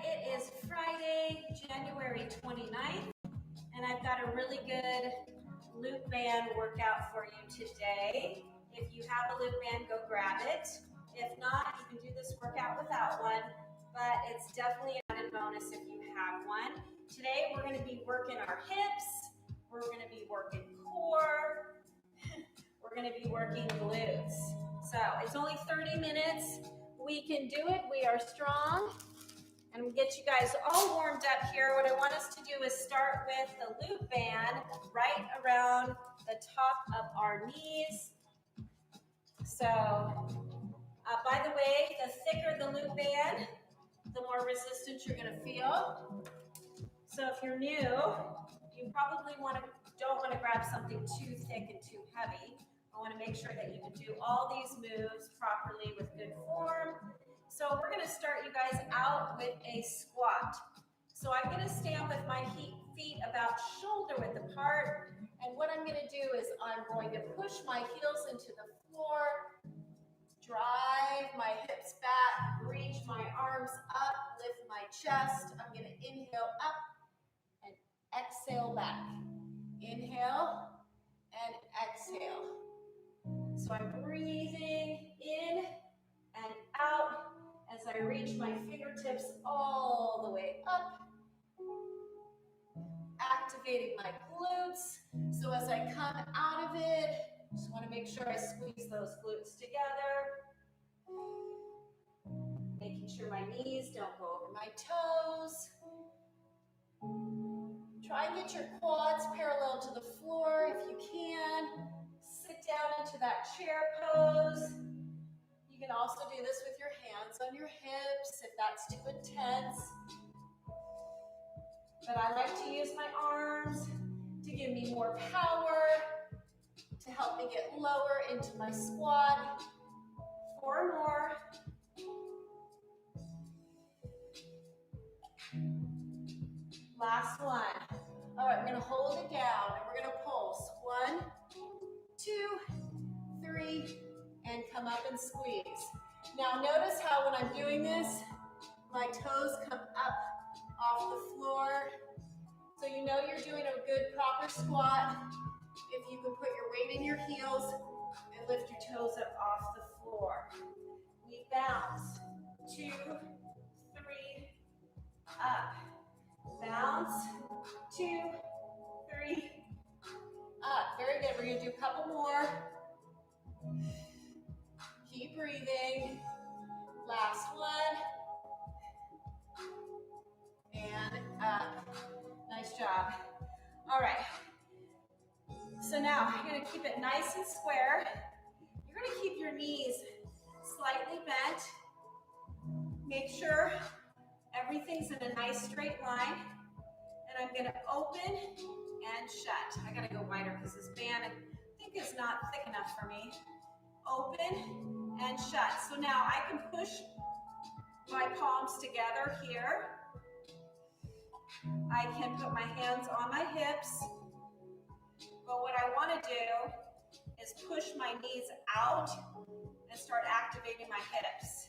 It is Friday, January 29th, and I've got a really good loop band workout for you today. If you have a loop band, go grab it. If not, you can do this workout without one, but it's definitely an added bonus if you have one. Today, we're going to be working our hips. We're going to be working core. We're going to be working glutes. So it's only 30 minutes. We can do it. We are strong. And we'll get you guys all warmed up here. What I want us to do is start with the loop band right around the top of our knees. So, by the way, the thicker the loop band, the more resistance you're going to feel. So if you're new, you probably don't want to grab something too thick and too heavy. I want to make sure that you can do all these moves properly with good form. So we're going to start you guys out with a squat. So I'm going to stand with my feet about shoulder width apart. And what I'm going to do is I'm going to push my heels into the floor, drive my hips back, reach my arms up, lift my chest. I'm going to inhale up and exhale back. Inhale and exhale. So I'm breathing in and out as I reach my fingertips all the way up, activating my glutes. So as I come out of it, just want to make sure I squeeze those glutes together, making sure my knees don't go over my toes. Try and get your quads parallel to the floor if you can. Sit down into that chair pose. You can also do this with your hands on your hips if that's too intense. But I like to use my arms to give me more power, to help me get lower into my squat. 4 more. Last one. All right, we're going to hold it down and we're going to pulse. 1, 2, 3, and come up and squeeze. Now notice how when I'm doing this, my toes come up off the floor. So you know you're doing a good proper squat if you can put your weight in your heels and lift your toes up off the floor. We bounce. 2, 3, up. Bounce. 2, 3, up. Very good. We're going to do a couple more. Keep breathing. Last one. And up. Nice job. All right. So now you're going to keep it nice and square. You're going to keep your knees slightly bent. Make sure everything's in a nice straight line. And I'm going to open and shut. I got to go wider because this band I think is not thick enough for me. Open and shut. So now I can push my palms together here. I can put my hands on my hips. But what I want to do is push my knees out and start activating my hips.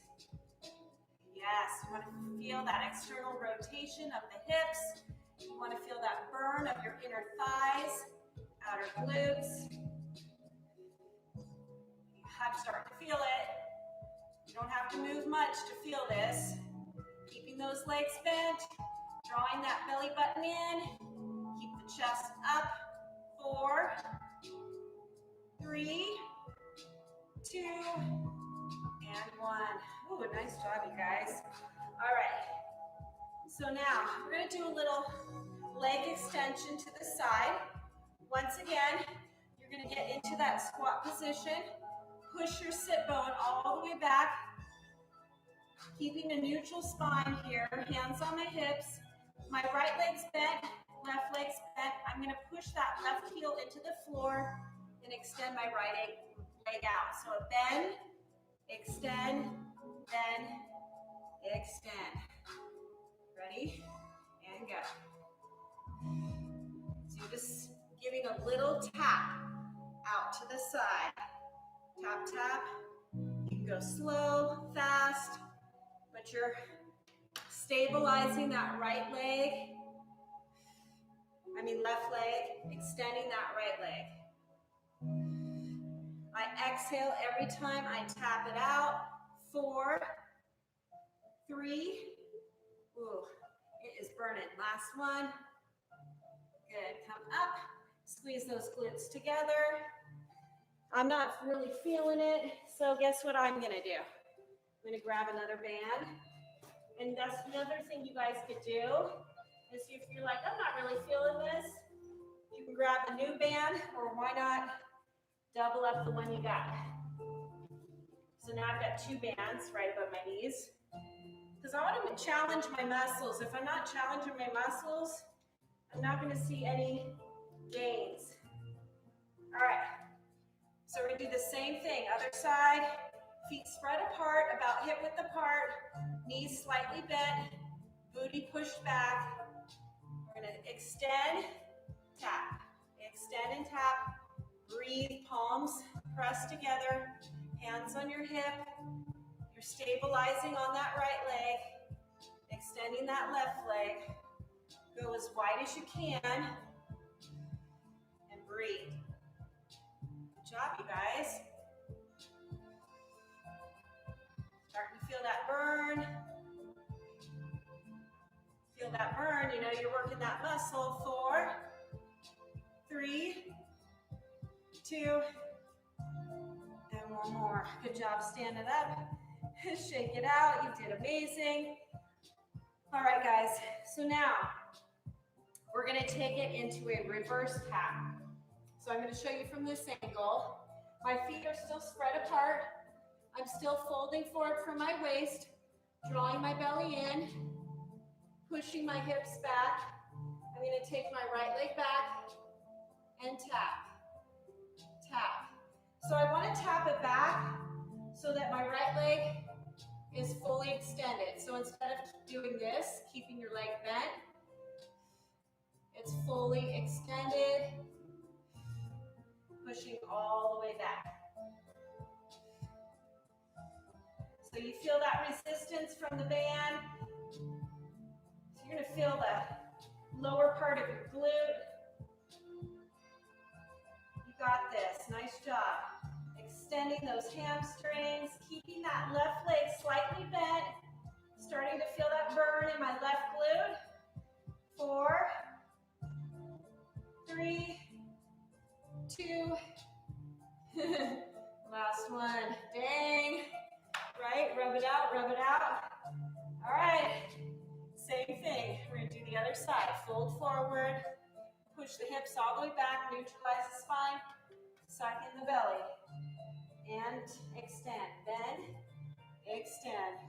Yes, you want to feel that external rotation of the hips. You want to feel that burn of your inner thighs, outer glutes. You have to start to feel it. You don't have to move much to feel this. Keeping those legs bent, drawing that belly button in. Keep the chest up. 4, 3, 2, and 1. Ooh, nice job, you guys. All right. So now we're going to do a little leg extension to the side. Once again, you're going to get into that squat position. Push your sit bone all the way back. Keeping a neutral spine here. Hands on my hips. My right leg's bent, left leg's bent. I'm going to push that left heel into the floor and extend my right leg out. So bend, extend, bend, extend. Ready? And go. So you're just giving a little tap out to the side. Tap, tap. You can go slow, fast, but you're stabilizing that right leg. Left leg, extending that right leg. I exhale every time I tap it out. 4, 3. Ooh, it is burning. Last one. Good. Come up. Squeeze those glutes together. I'm not really feeling it, so guess what I'm going to do? I'm going to grab another band. And that's another thing you guys could do is if you're like, I'm not really feeling this, you can grab a new band, or why not double up the one you got. So now I've got 2 bands right above my knees because I want to challenge my muscles. If I'm not challenging my muscles, I'm not going to see any gains. All right, so we're going to do the same thing. Other side, feet spread apart, about hip width apart, knees slightly bent, booty pushed back. We're going to extend, tap, extend and tap. Breathe, palms pressed together, hands on your hip. You're stabilizing on that right leg, extending that left leg. Go as wide as you can, and breathe. Good job, you guys. Starting to feel that burn. Feel that burn, you know you're working that muscle. 4, 3, 2, and one more. Good job, stand it up. Shake it out, you did amazing. All right, guys, so now we're gonna take it into a reverse tap. So I'm gonna show you from this angle. My feet are still spread apart. I'm still folding forward from my waist, drawing my belly in, pushing my hips back. I'm gonna take my right leg back and tap, tap. So I wanna tap it back so that my right leg is fully extended. So instead of doing this, keeping your leg bent, it's fully extended, pushing all the way back. So you feel that resistance from the band. So you're gonna feel the lower part of your glute. You got this, nice job. Extending those hamstrings, keeping that left leg slightly bent. Starting to feel that burn in my left glute. 4, 3, 2, last one. Dang. Right, rub it out, rub it out. All right, same thing. We're gonna do the other side. Fold forward, push the hips all the way back, neutralize the spine, suck in the belly, and extend. Bend, extend.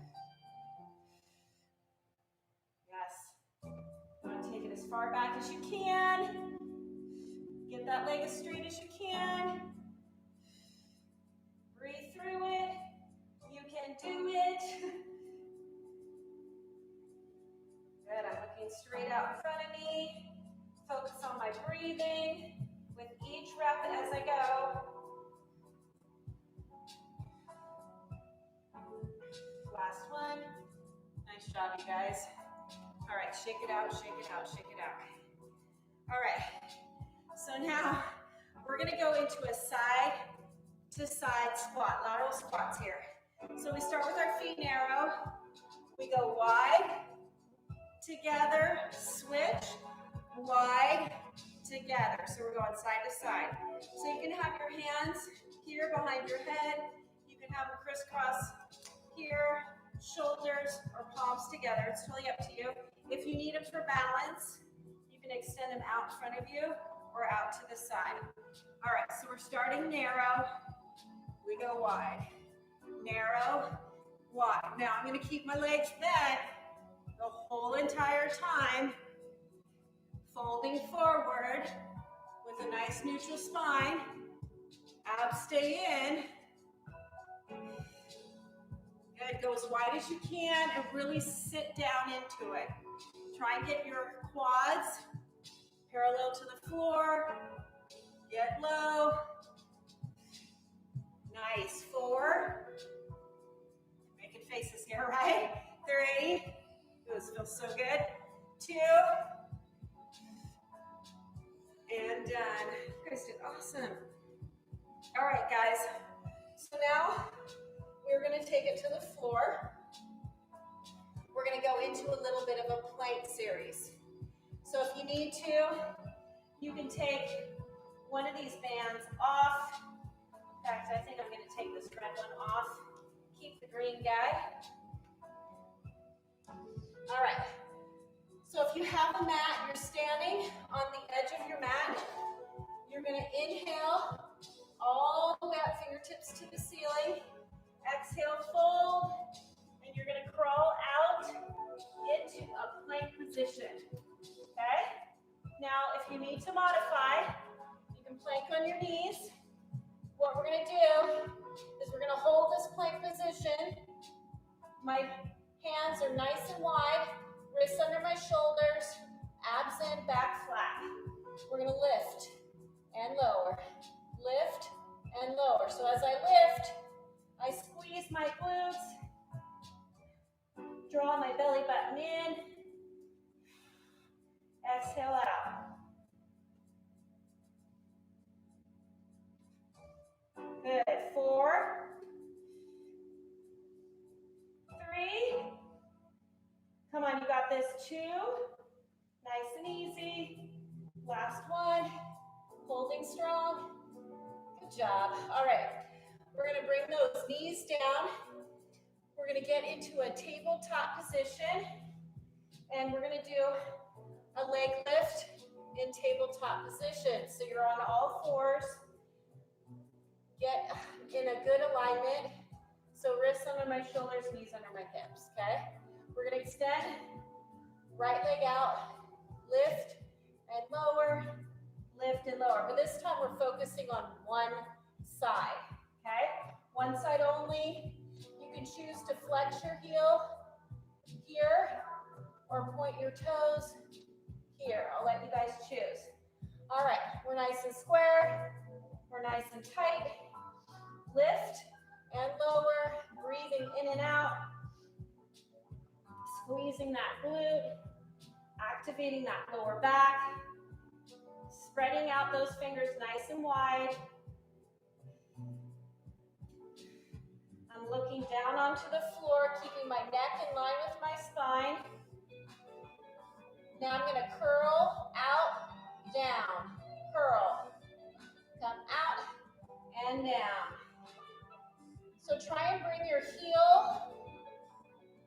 Yes. You want to take it as far back as you can. Get that leg as straight as you can. Breathe through it. You can do it. Good, I'm looking straight out in front of me. Focus on my breathing with each rep as I go. Last one. Nice job, you guys. All right, shake it out, shake it out, shake it out. All right, so now we're gonna go into a side to side squat, lateral squats here. So we start with our feet narrow. We go wide, together, switch, wide, together. So we're going side to side. So you can have your hands here behind your head. You can have them crisscross here, shoulders, or palms together. It's totally up to you. If you need them for balance, you can extend them out in front of you or out to the side. All right, so we're starting narrow. We go wide. Narrow, wide. Now I'm going to keep my legs bent the whole entire time, folding forward with a nice neutral spine. Abs stay in. Good, go as wide as you can and really sit down into it. Try and get your quads parallel to the floor. Get low. Nice. 4. Making faces here, right? 3. It was Feels so good. 2. And done. You guys did awesome. All right, guys. So now we're going to take it to the floor. We're going to go into a little bit of a plank series. So if you need to, you can take one of these bands off. In fact, I think I'm going to take this red one off. Keep the green guy. All right. So if you have a mat, you're standing on the edge of your mat. You're going to inhale all the way up, fingertips to the ceiling. Exhale, fold, and you're going to crawl out into a plank position. Okay? Now, if you need to modify, you can plank on your knees. What we're going to do is we're going to hold this plank position. My hands are nice and wide, wrists under my shoulders, abs in, back flat. We're going to lift and lower, lift and lower. So as I lift, I squeeze my glutes, draw my belly button in, exhale out. Good. 4, 3. Come on, you got this. 2. Nice and easy. Last one. Holding strong. Good job. All right. We're going to bring those knees down. We're going to get into a tabletop position. And we're going to do a leg lift in tabletop position. So you're on all fours. Get in a good alignment. So wrists under my shoulders, knees under my hips, okay? We're gonna extend, right leg out, lift and lower, lift and lower. But this time we're focusing on one side, okay? One side only. You can choose to flex your heel here or point your toes here. I'll let you guys choose. All right, we're nice and square. We're nice and tight. Lift and lower, breathing in and out, squeezing that glute, activating that lower back, spreading out those fingers nice and wide. I'm looking down onto the floor, keeping my neck in line with my spine. Now I'm going to curl out, down, curl, come out and down. So try and bring your heel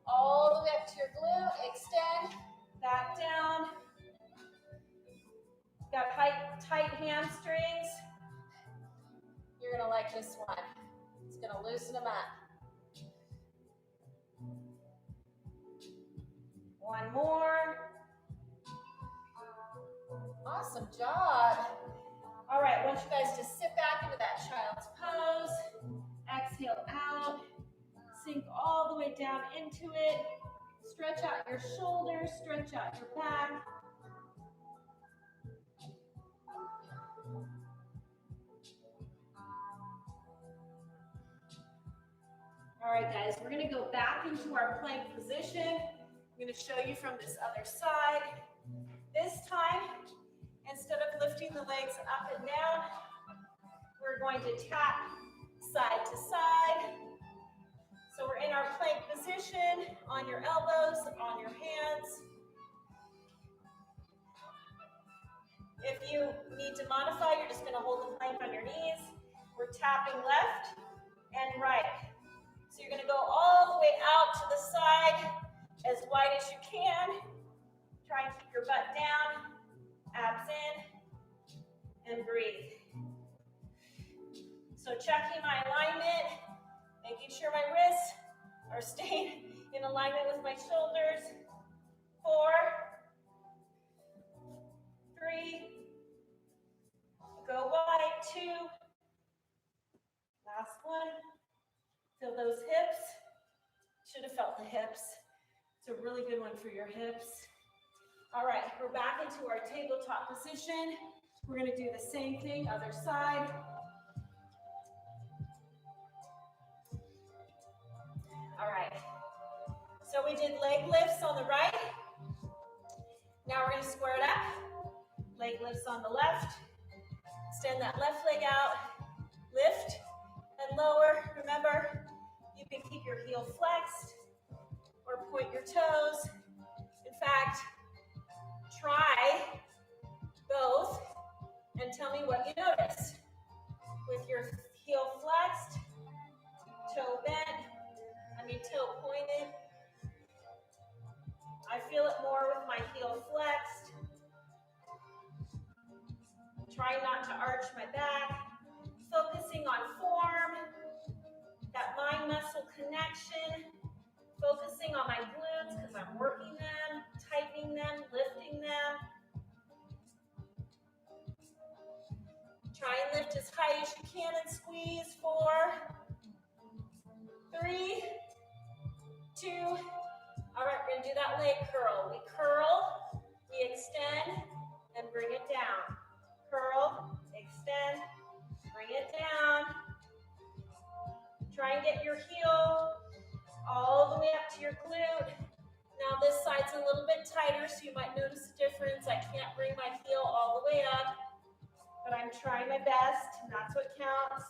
all the way up to your glute, extend, back down. Got tight hamstrings. You're gonna like this one. It's gonna loosen them up. One more. Awesome job. All right, I want you guys to sit back into that child's pose. Exhale out, sink all the way down into it. Stretch out your shoulders, stretch out your back. All right, guys, we're gonna go back into our plank position. I'm gonna show you from this other side. This time, instead of lifting the legs up and down, we're going to tap side to side. So we're in our plank position, on your elbows, on your hands. If you need to modify, you're just going to hold the plank on your knees. We're tapping left and right. So you're going to go all the way out to the side, as wide as you can. Try and keep your butt down, abs in, and breathe. So checking my alignment, making sure my wrists are staying in alignment with my shoulders. 4, 3, go wide, 2, last one. Feel those hips. Should have felt the hips. It's a really good one for your hips. All right, we're back into our tabletop position. We're gonna do the same thing, other side. All right, so we did leg lifts on the right. Now we're going to square it up. Leg lifts on the left. Extend that left leg out. Lift and lower. Remember, you can keep your heel flexed or point your toes. In fact, try both and tell me what you notice. With your heel flexed, toe bent, toe pointed. I feel it more with my heel flexed. Try not to arch my back. Focusing on form, that mind muscle connection. Focusing on my glutes because I'm working them, tightening them, lifting them. Try and lift as high as you can and squeeze. 4, 3, 2. All right, we're gonna do that leg curl. We curl, we extend, and bring it down. Curl, extend, bring it down. Try and get your heel all the way up to your glute. Now this side's a little bit tighter, so you might notice a difference. I can't bring my heel all the way up, but I'm trying my best, and that's what counts.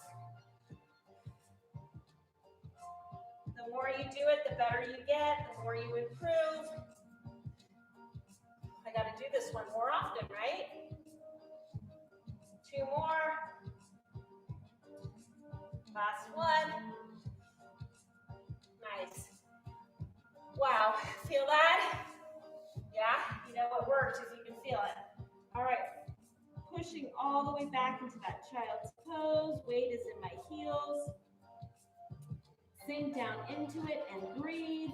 The more you do it, the better you get, the more you improve. I got to do this one more often, right? 2 more. Last one. Nice. Wow, feel that? Yeah, you know what worked if you can feel it. All right, pushing all the way back into that child's pose. Weight is in my heels. Sink down into it and breathe.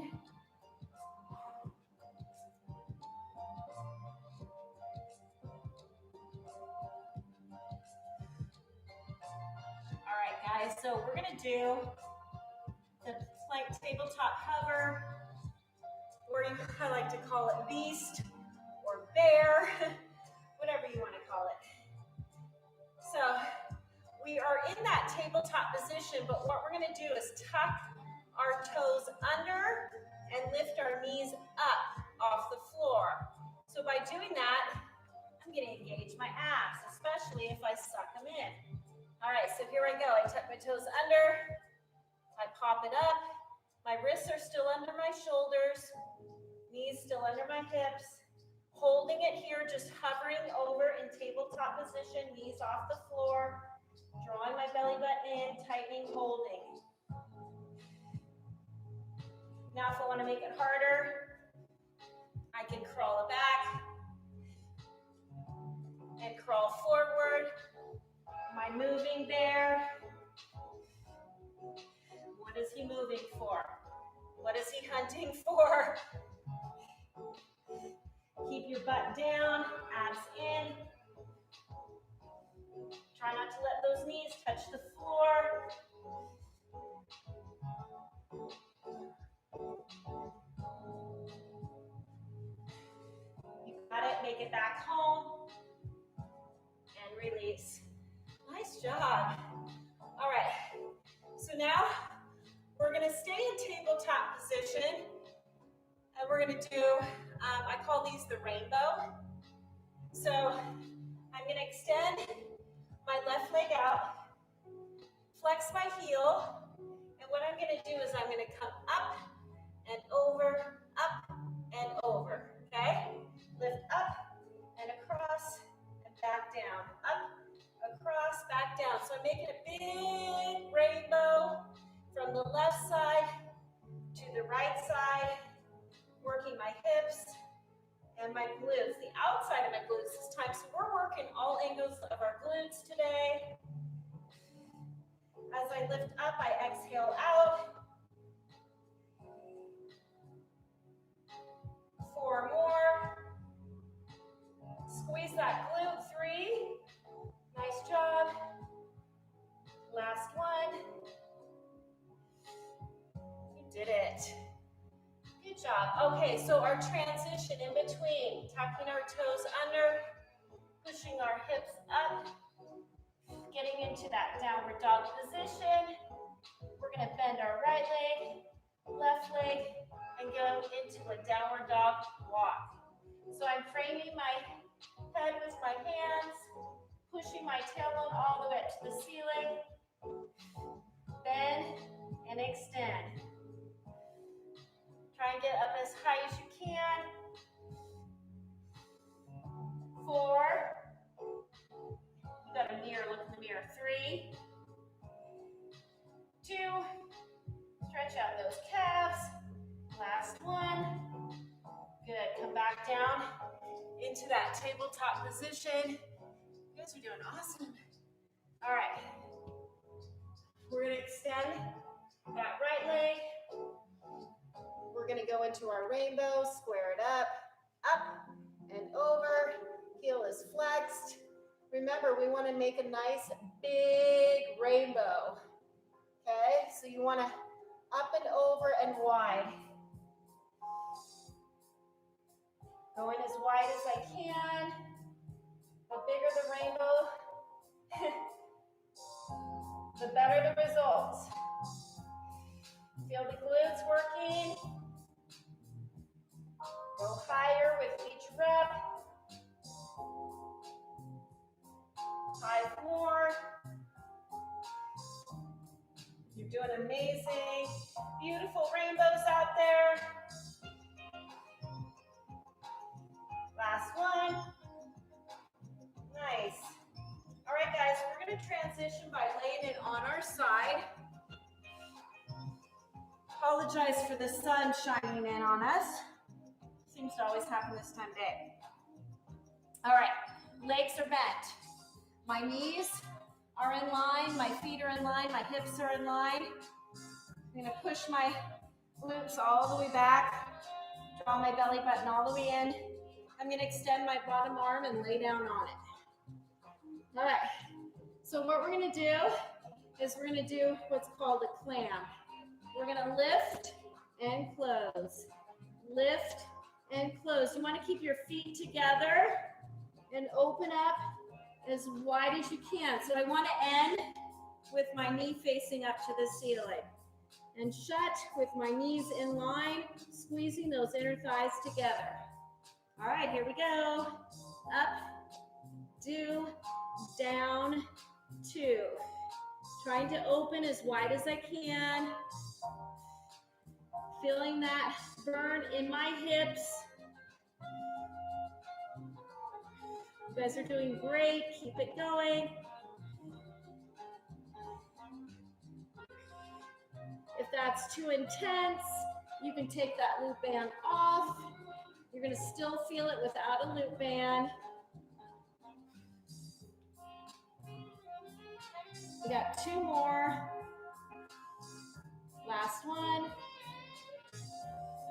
All right, guys, so we're gonna do the plank tabletop hover, or I like to call it beast or bear, whatever you want to call it. So we are in that tabletop position, but what we're going to do is tuck our toes under and lift our knees up off the floor. So by doing that, I'm going to engage my abs, especially if I suck them in. All right, so here I go. I tuck my toes under, I pop it up. My wrists are still under my shoulders, knees still under my hips. Holding it here, just hovering over in tabletop position, knees off the floor. Drawing my belly button in, tightening, holding. Now if I want to make it harder, I can crawl it back and crawl forward. My moving bear. What is he moving for? What is he hunting for? Keep your butt down, abs in. Try not to let those knees touch the floor. You got it, make it back home. And release. Nice job. All right, so now we're gonna stay in tabletop position and we're gonna do, I call these the rainbow. So I'm gonna extend my left leg out, flex my heel, and what I'm gonna do is I'm gonna come up and over, okay? Lift up and across and back down, up, across, back down. So I'm making a big rainbow from the left side to the right side, working my hips and my glutes, the outside of my glutes this time. So we're working all angles of our glutes today. As I lift up, I exhale out. 4 more. Squeeze that glute. 3. Nice job. Last one. You did it. Good job. Okay, so our transition in between, tucking our toes under, pushing our hips up, getting into that downward dog position. We're going to bend our right leg, left leg, and go into a downward dog walk. So I'm framing my head with my hands, pushing my tailbone all the way up to the ceiling. Bend and extend. Try and get up as high as you can. 4. You got a mirror, look in the mirror. 3, 2, stretch out those calves. Last one. Good, come back down into that tabletop position. You guys are doing awesome. All right, we're gonna extend that right leg. We're gonna go into our rainbow, square it up and over. Heel is flexed. Remember, we wanna make a nice big rainbow, okay? So you wanna up and over and wide. Going as wide as I can. The bigger the rainbow, the better the results. Feel the glutes working. Go higher with each rep. 5 more. You're doing amazing. Beautiful rainbows out there. Last one. Nice. All right, guys, we're going to transition by laying it on our side. Apologize for the sun shining in on us. Seems to always happen this time of day. All right, legs are bent. My knees are in line, my feet are in line, my hips are in line. I'm gonna push my glutes all the way back, draw my belly button all the way in. I'm gonna extend my bottom arm and lay down on it. All right, so what we're gonna do is we're gonna do what's called a clam. We're gonna lift and close, lift and close. You wanna keep your feet together and open up as wide as you can. So I wanna end with my knee facing up to the ceiling and shut with my knees in line, squeezing those inner thighs together. All right, here we go. Up, do, down, 2. Trying to open as wide as I can. Feeling that burn in my hips. You guys are doing great. Keep it going. If that's too intense, you can take that loop band off. You're going to still feel it without a loop band. We got 2 more. Last one.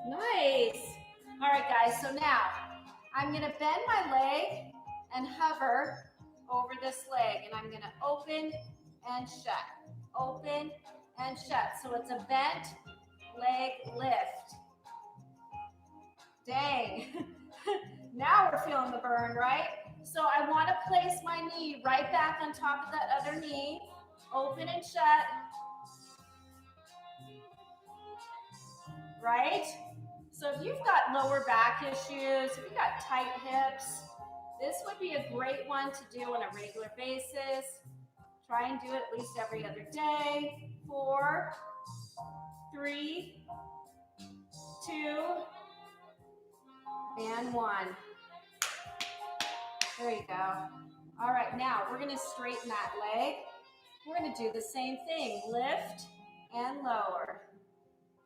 Nice. All right, guys, so now I'm going to bend my leg and hover over this leg, and I'm going to open and shut, open and shut. So it's a bent leg lift. Dang. Now we're feeling the burn, right? So I want to place my knee right back on top of that other knee, open and shut. Right? So if you've got lower back issues, if you've got tight hips, this would be a great one to do on a regular basis. Try and do it at least every other day. 4, 3, 2, and 1. There you go. All right, now we're going to straighten that leg. We're going to do the same thing. Lift and lower.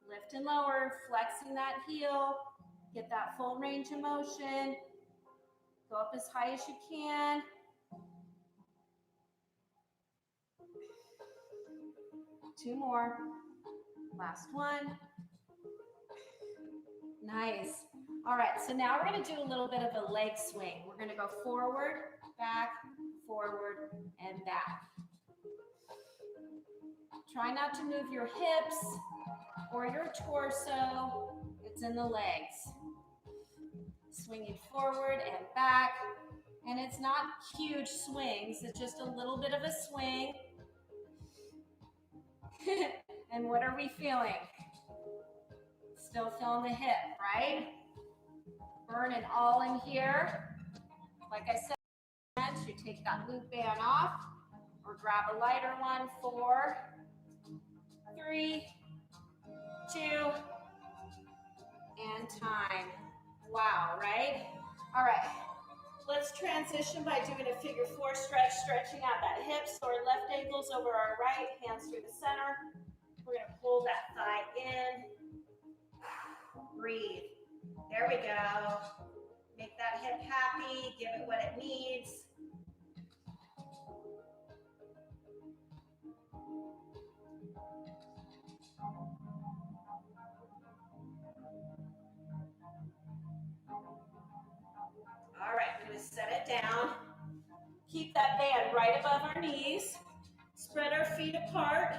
Lift and lower, flexing that heel. Get that full range of motion. Go up as high as you can. Two more. Last one. Nice. All right, so now we're going to do a little bit of a leg swing. We're going to go forward, and back. Try not to move your hips or your torso. It's in the legs. Swinging forward and back. And it's not huge swings. It's just a little bit of a swing. And what are we feeling? Still feeling the hip, right? burning all in here. Like I said, you take that loop band off or grab a lighter one. 4, 3, 2, and time. Wow, right? All right. Let's transition by doing a figure 4 stretch, stretching out that hip, so our left ankle's over our right, hands through the center. We're gonna pull that thigh in. Breathe. There we go. Make that hip happy, give it what it needs. All right, I'm gonna set it down. Keep that band right above our knees. Spread our feet apart.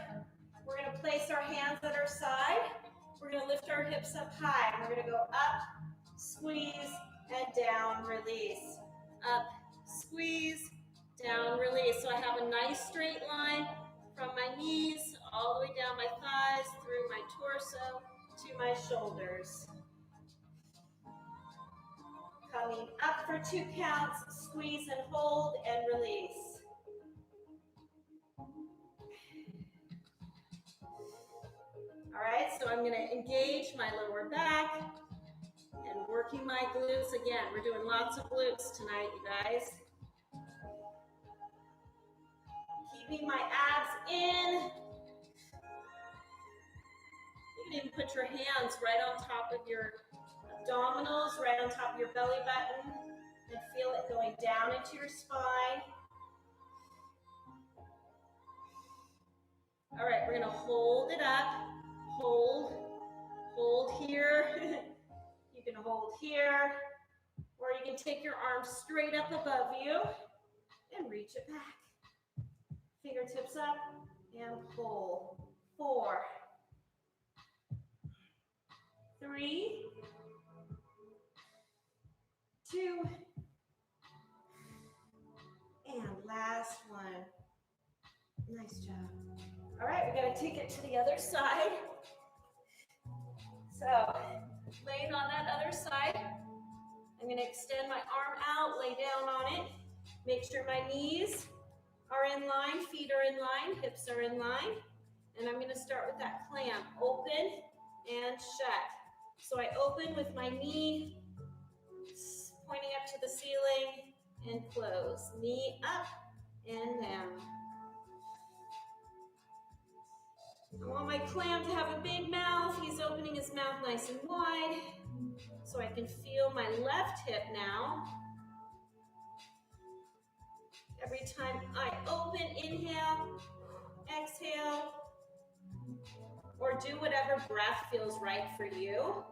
We're gonna place our hands at our side. We're gonna lift our hips up high. And we're gonna go up, squeeze, and down, release. Up, squeeze, down, release. So I have a nice straight line from my knees all the way down my thighs, through my torso, to my shoulders. Coming up for 2 counts, squeeze and hold and release. All right, so I'm gonna engage my lower back and working my glutes again. We're doing lots of glutes tonight, you guys. Keeping my abs in. You can even put your hands right on top of your abdominals, right on top of your belly button, and feel it going down into your spine. All right, we're gonna hold it up. Hold here. You can hold here, or you can take your arms straight up above you and reach it back. Fingertips up and pull. 4, 3, 2, and last one. Nice job. All right, we gotta take it to the other side. So, laying on that other side, I'm gonna extend my arm out, lay down on it. Make sure my knees are in line, feet are in line, hips are in line. And I'm gonna start with that clam, open and shut. So I open with my knee pointing up to the ceiling and close. Knee up and down. I want my clam to have a big mouth. He's opening his mouth nice and wide so I can feel my left hip now. Every time I open, inhale, exhale, or do whatever breath feels right for you.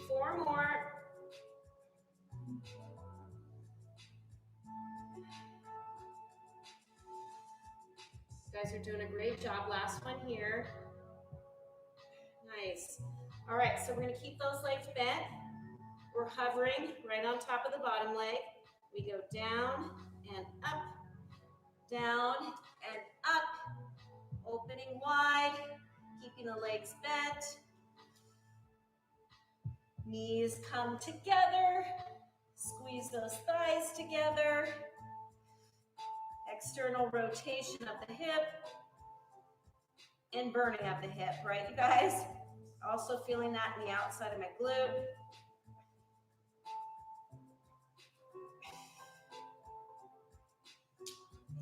4 more. You guys are doing a great job. Last one here. Nice. All right, so we're gonna keep those legs bent. We're hovering right on top of the bottom leg. We go down and up, down and up, opening wide, keeping the legs bent. Knees come together, squeeze those thighs together. External rotation of the hip and burning of the hip, right, you guys? Also feeling that in the outside of my glute.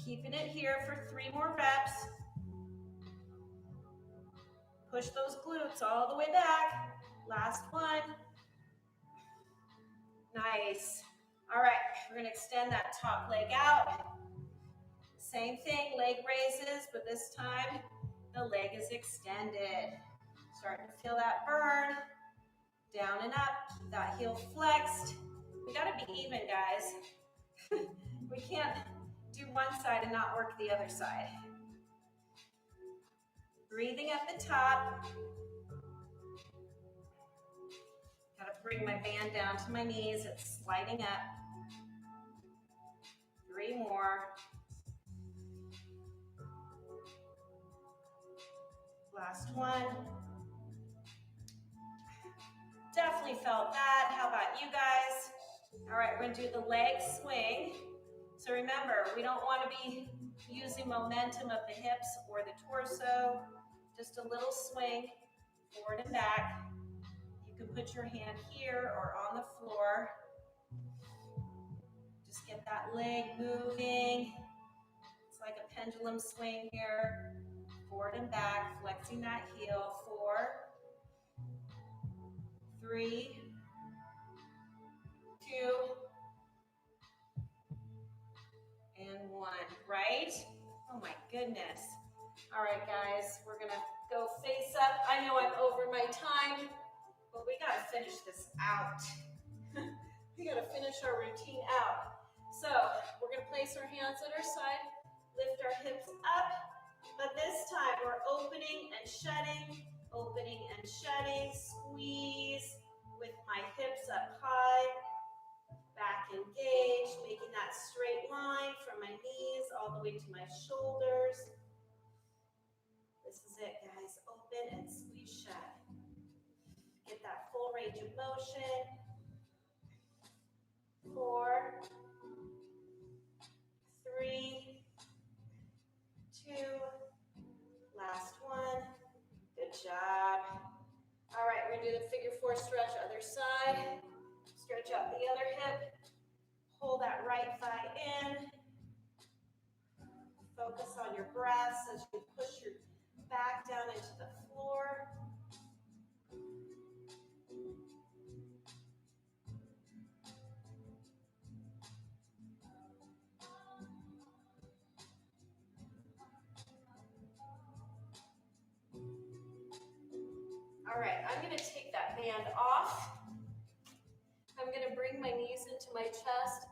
Keeping it here for 3 more reps. Push those glutes all the way back. Last one. Nice. All right, we're gonna extend that top leg out. Same thing, leg raises, but this time the leg is extended. Starting to feel that burn. Down and up, keep that heel flexed. We gotta be even, guys. We can't do one side and not work the other side. Breathing at the top. Gotta bring my band down to my knees. It's sliding up. 3 more. Last one. Definitely felt that. How about you guys? All right, we're gonna do the leg swing. So remember, we don't want to be using momentum of the hips or the torso. Just a little swing, forward and back. You can put your hand here or on the floor. Just get that leg moving. It's like a pendulum swing here. Forward and back, flexing that heel. 4, 3, 2, and 1, right? Oh my goodness. All right, guys, we're gonna go face up. I know I'm over my time, but we gotta finish this out. We gotta finish our routine out. So we're gonna place our hands at our side, lift our hips up, but this time we're opening and shutting, squeeze with my hips up high, back engaged, making that straight line from my knees all the way to my shoulders. This is it, guys. Open and squeeze shut. Get that full range of motion. 4, 3, 2, last one. Good job. All right, we're gonna do the figure 4 stretch, other side. Stretch out the other hip. Pull that right thigh in. Focus on your breaths as you push your back down into the floor. All right, I'm going to take that band off. I'm going to bring my knees into my chest,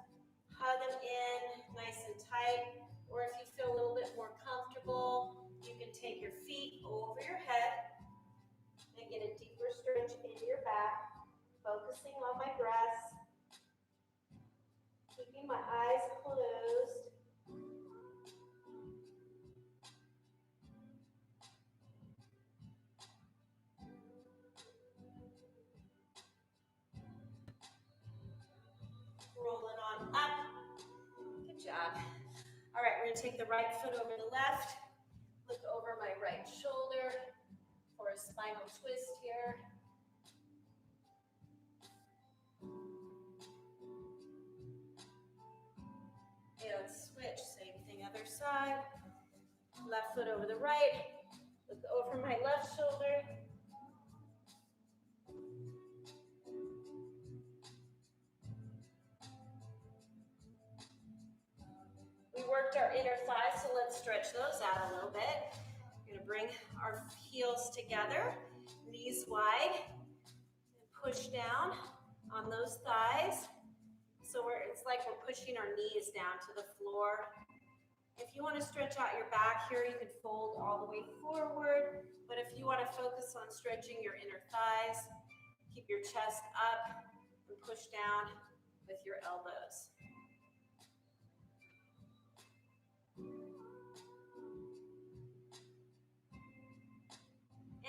hug them in nice and tight, or if you feel a little bit more comfortable, you can take your feet over your head and get a deeper stretch into your back, focusing on my breaths, keeping my eyes closed. Rolling on up. Good job. All right, we're going to take the right foot over the left. Look over my right shoulder for a spinal twist here. And switch, same thing, other side. Left foot over the right. Look over my left shoulder. We worked our inner thighs, so let's stretch those out a little bit. We're going to bring our heels together, knees wide, and push down on those thighs. So it's like we're pushing our knees down to the floor. If you want to stretch out your back here, you can fold all the way forward. But if you want to focus on stretching your inner thighs, keep your chest up and push down with your elbows.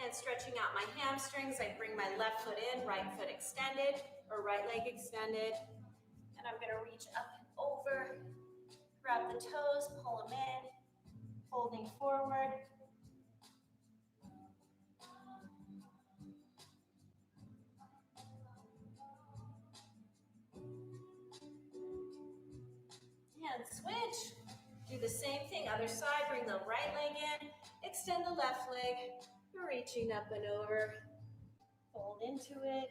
And stretching out my hamstrings, I bring my left foot in, right foot extended, or right leg extended. And I'm going to reach up and over, grab the toes, pull them in, folding forward. And switch. Do the same thing, other side, bring the right leg in, extend the left leg, reaching up and over, fold into it.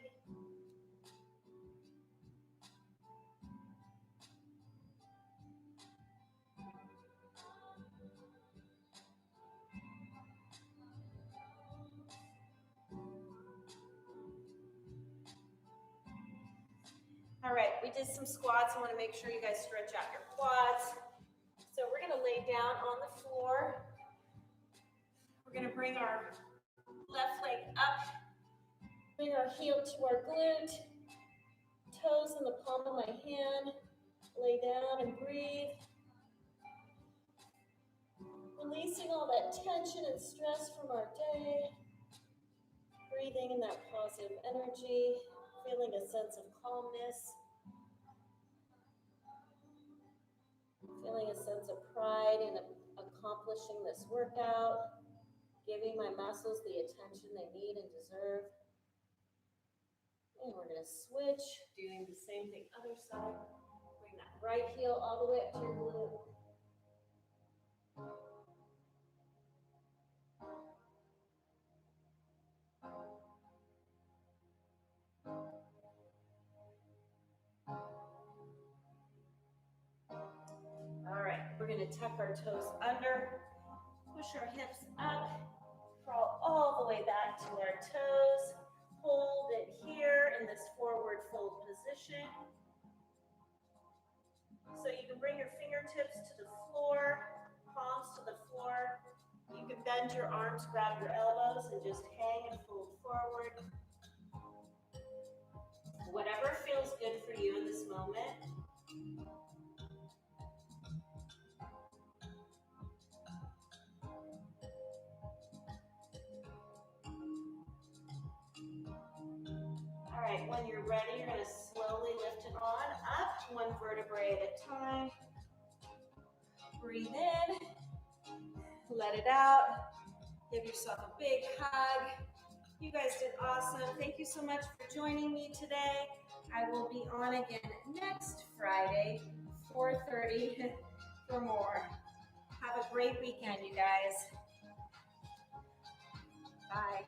All right, we did some squats. I want to make sure you guys stretch out your quads. So we're going to lay down on the floor. We're going to bring our left leg up, bring our heel to our glute, toes in the palm of my hand, lay down and breathe. Releasing all that tension and stress from our day, breathing in that positive energy. feeling a sense of calmness, feeling a sense of pride in accomplishing this workout, giving my muscles the attention they need and deserve. And we're going to switch, doing the same thing other side. Bring that right heel all the way up to your glute. All right, we're going to tuck our toes under, push our hips up, crawl all the way back to our toes. Hold it here in this forward fold position. So you can bring your fingertips to the floor, palms to the floor. You can bend your arms, grab your elbows, and just hang and fold forward. Whatever feels good for you in this moment. All right, when you're ready, you're going to slowly lift it on up, one vertebrae at a time. Breathe in, let it out. Give yourself a big hug. You guys did awesome. Thank you so much for joining me today. I will be on again next Friday, 4:30 for more. Have a great weekend, you guys. Bye.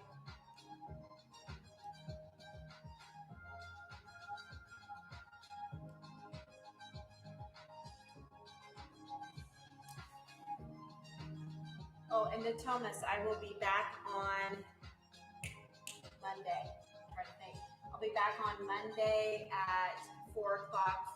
Oh, and then Thomas, I will be back on Monday. I'm trying to think. I'll be back on Monday at 4 o'clock